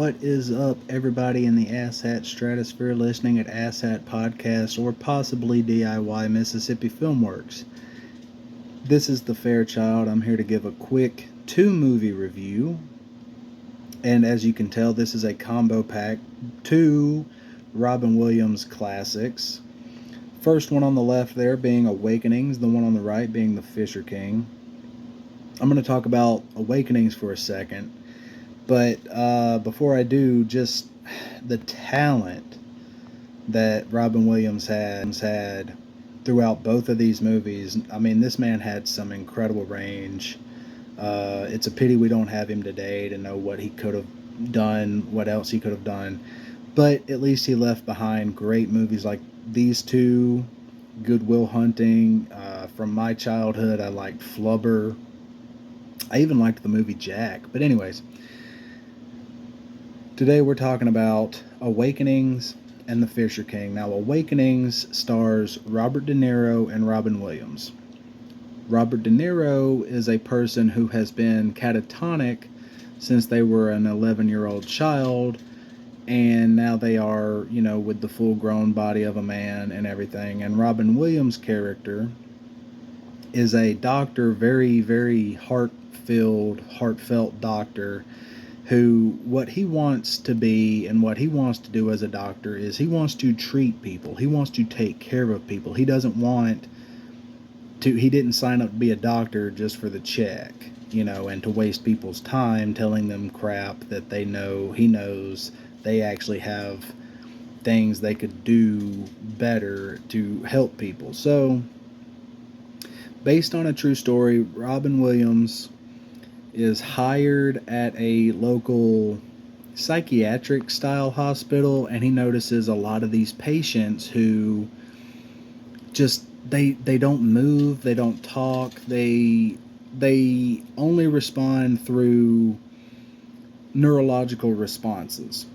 What is up, everybody in the asshat stratosphere listening at asshat podcast or possibly DIY Mississippi Filmworks? This is the Fairchild. I'm here to give a quick 2-movie review. And as you can tell, this is a combo pack, 2 Robin Williams classics. First one on the left there being Awakenings, the one on the right being The Fisher King. I'm going to talk about Awakenings for a second. But before I do, just the talent that Robin Williams had throughout both of these movies. I mean, this man had some incredible range. It's a pity we don't have him today to know what he could have done, what else he could have done. But at least he left behind great movies like these two, Good Will Hunting. From my childhood, I liked Flubber. I even liked the movie Jack. But anyways, today we're talking about Awakenings and The Fisher King. Now, Awakenings stars Robert De Niro and Robin Williams. Robert De Niro is a person who has been catatonic since they were an 11-year-old child, and now they are, with the full-grown body of a man and everything. And Robin Williams' character is a doctor, very, very heartfelt doctor, who, what he wants to be and what he wants to do as a doctor is he wants to treat people. He wants to take care of people. He doesn't want to, he didn't sign up to be a doctor just for the check, and to waste people's time telling them crap that he knows they actually have things they could do better to help people. So, based on a true story, Robin Williams is hired at a local psychiatric style hospital, and he notices a lot of these patients who just they don't move, they don't talk, they only respond through neurological responses.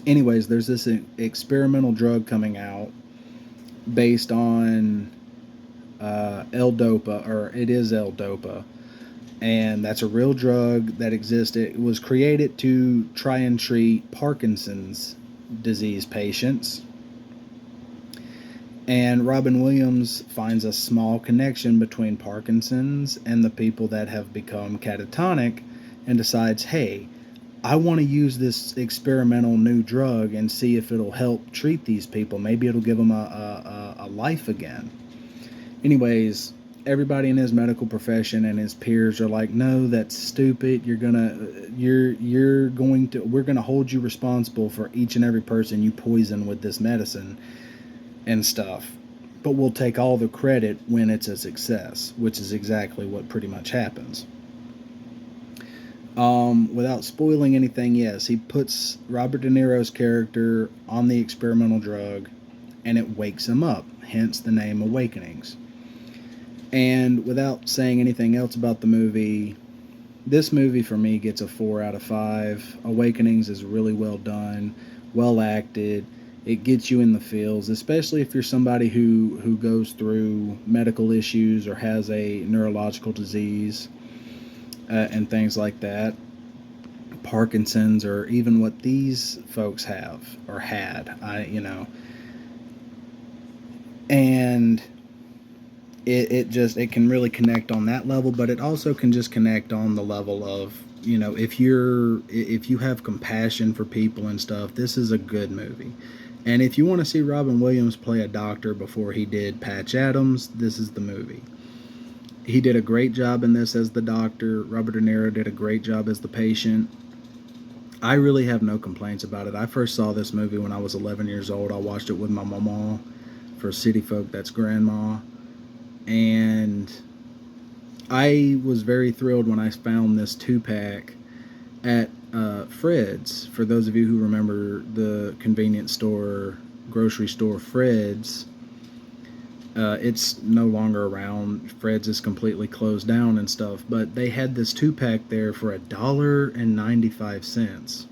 Anyways, there's this experimental drug coming out based on L-Dopa, or it is L-Dopa. And that's a real drug that existed. It was created to try and treat Parkinson's disease patients. And Robin Williams finds a small connection between Parkinson's and the people that have become catatonic and decides, hey, I want to use this experimental new drug and see if it'll help treat these people. Maybe it'll give them a life again. Anyways, everybody in his medical profession and his peers are like, no, that's stupid. We're going to hold you responsible for each and every person you poison with this medicine and stuff. But we'll take all the credit when it's a success, which is exactly what pretty much happens. Without spoiling anything, yes, he puts Robert De Niro's character on the experimental drug and it wakes him up, hence the name Awakenings. And without saying anything else about the movie, this movie for me gets a 4 out of 5. Awakenings is really well done, well acted. It gets you in the feels, especially if you're somebody who goes through medical issues or has a neurological disease and things like that. Parkinson's, or even what these folks have or had, and it can really connect on that level, but it also can just connect on the level of, if you have compassion for people and stuff, this is a good movie. And if you want to see Robin Williams play a doctor before he did Patch Adams, this is the movie. He did a great job in this as the doctor. Robert De Niro did a great job as the patient. I really have no complaints about it. I first saw this movie when I was 11 years old. I watched it with my mama. For city folk, that's grandma. And I was very thrilled when I found this 2-pack at Fred's. For those of you who remember the convenience store, grocery store Fred's, it's no longer around. Fred's is completely closed down and stuff, but they had this 2-pack there for $1.95.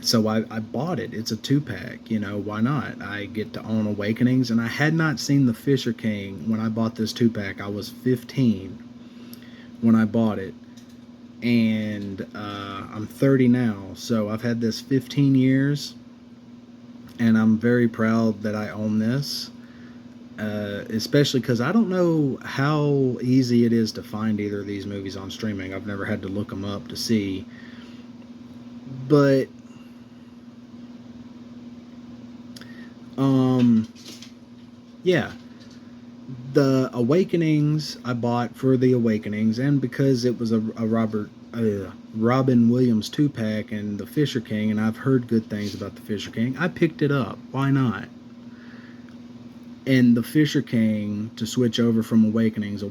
So I bought it. It's a 2-pack, why not? I get to own Awakenings, and I had not seen The Fisher King when I bought this 2-pack. I was 15 when I bought it, and I'm 30 now, so I've had this 15 years, and I'm very proud that I own this. Especially because I don't know how easy it is to find either of these movies on streaming. I've never had to look them up to see. But, yeah. The Awakenings I bought for the Awakenings, and because it was a Robin Williams 2-pack and the Fisher King, and I've heard good things about the Fisher King, I picked it up. Why not? And the Fisher King, to switch over from Awakenings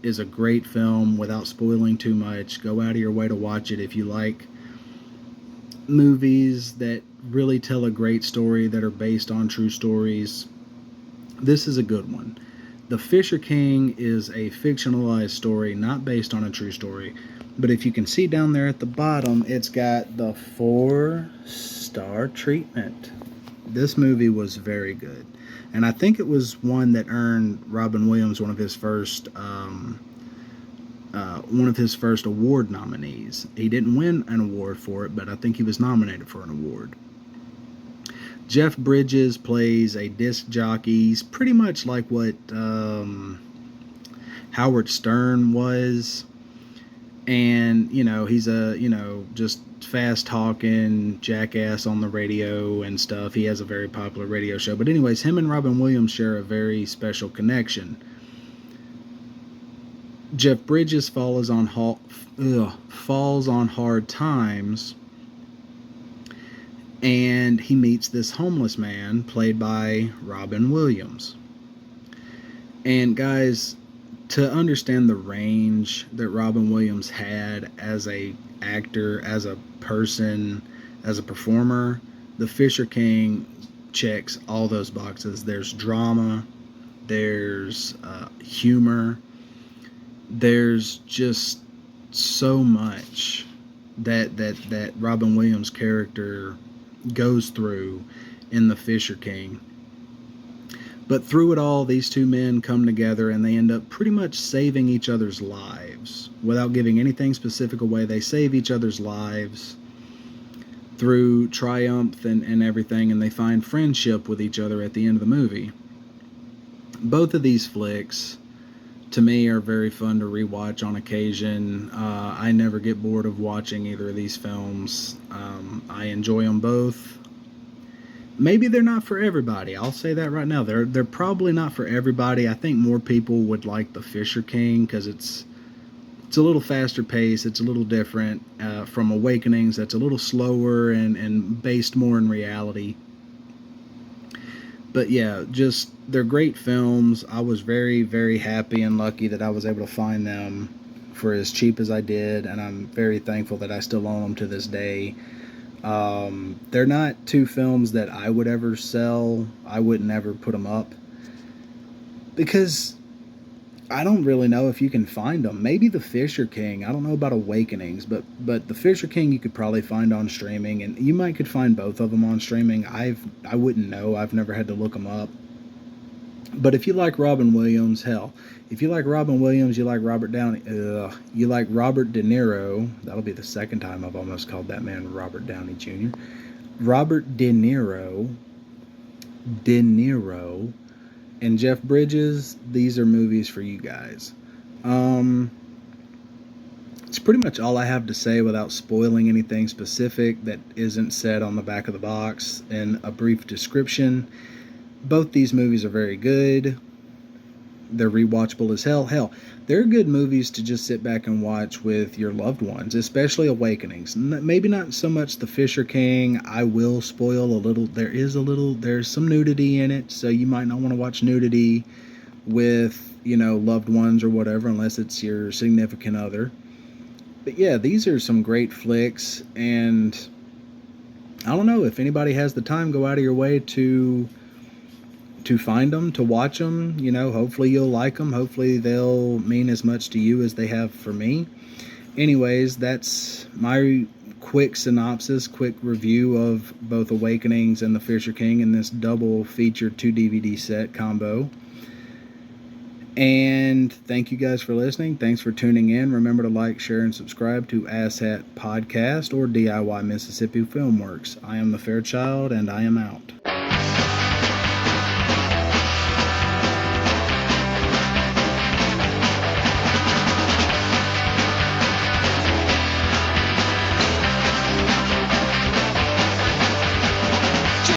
is a great film without spoiling too much. Go out of your way to watch it if you like movies that really tell a great story that are based on true stories. This is a good one. The Fisher King is a fictionalized story, not based on a true story. But if you can see down there at the bottom, it's got the 4-star treatment. This movie was very good. And I think it was one that earned Robin Williams one of his first award nominees. He didn't win an award for it, but I think he was nominated for an award. Jeff Bridges plays a disc jockey. He's pretty much like what Howard Stern was. And, he's a, just fast talking jackass on the radio and stuff. He has a very popular radio show. But anyways, him and Robin Williams share a very special connection. Jeff Bridges falls on hard times, and he meets this homeless man played by Robin Williams. And guys, to understand the range that Robin Williams had as a actor, as a person, as a performer, the Fisher King checks all those boxes. There's drama, there's humor, there's just so much that Robin Williams' character goes through in the Fisher King. But through it all, these two men come together and they end up pretty much saving each other's lives. Without giving anything specific away, they save each other's lives through triumph and everything, and they find friendship with each other at the end of the movie. Both of these flicks, to me, are very fun to rewatch on occasion. I never get bored of watching either of these films. I enjoy them both. Maybe they're not for everybody. I'll say that right now. They're probably not for everybody. I think more people would like the Fisher King because it's a little faster paced. It's a little different from Awakenings. That's a little slower and based more in reality. But yeah, just they're great films. I was very, very happy and lucky that I was able to find them for as cheap as I did, and I'm very thankful that I still own them to this day. They're not two films that I would ever sell. I wouldn't ever put them up because I don't really know if you can find them. Maybe the Fisher King. I don't know about Awakenings, but the Fisher King you could probably find on streaming, and you might could find both of them on streaming. I wouldn't know. I've never had to look them up. But if you like Robin Williams, hell, if you like Robin Williams, you like Robert Downey, you like Robert De Niro. That'll be the second time I've almost called that man Robert Downey Jr. Robert De Niro, and Jeff Bridges. These are movies for you guys. It's pretty much all I have to say without spoiling anything specific that isn't said on the back of the box in a brief description. Both these movies are very good. They're rewatchable as hell. Hell, they're good movies to just sit back and watch with your loved ones, especially Awakenings. Maybe not so much the Fisher King. I will spoil a little. There's some nudity in it, so you might not want to watch nudity with, loved ones or whatever, unless it's your significant other. But yeah, these are some great flicks, and I don't know, if anybody has the time, go out of your way to find them, to watch them. Hopefully you'll like them. Hopefully they'll mean as much to you as they have for me. Anyways, that's my quick synopsis, quick review of both Awakenings and the Fisher King in this double featured 2 DVD set combo. And thank you guys for listening. Thanks for tuning in. Remember to like, share, and subscribe to Asshat Podcast or DIY Mississippi Filmworks. I am the Fairchild, and I am out.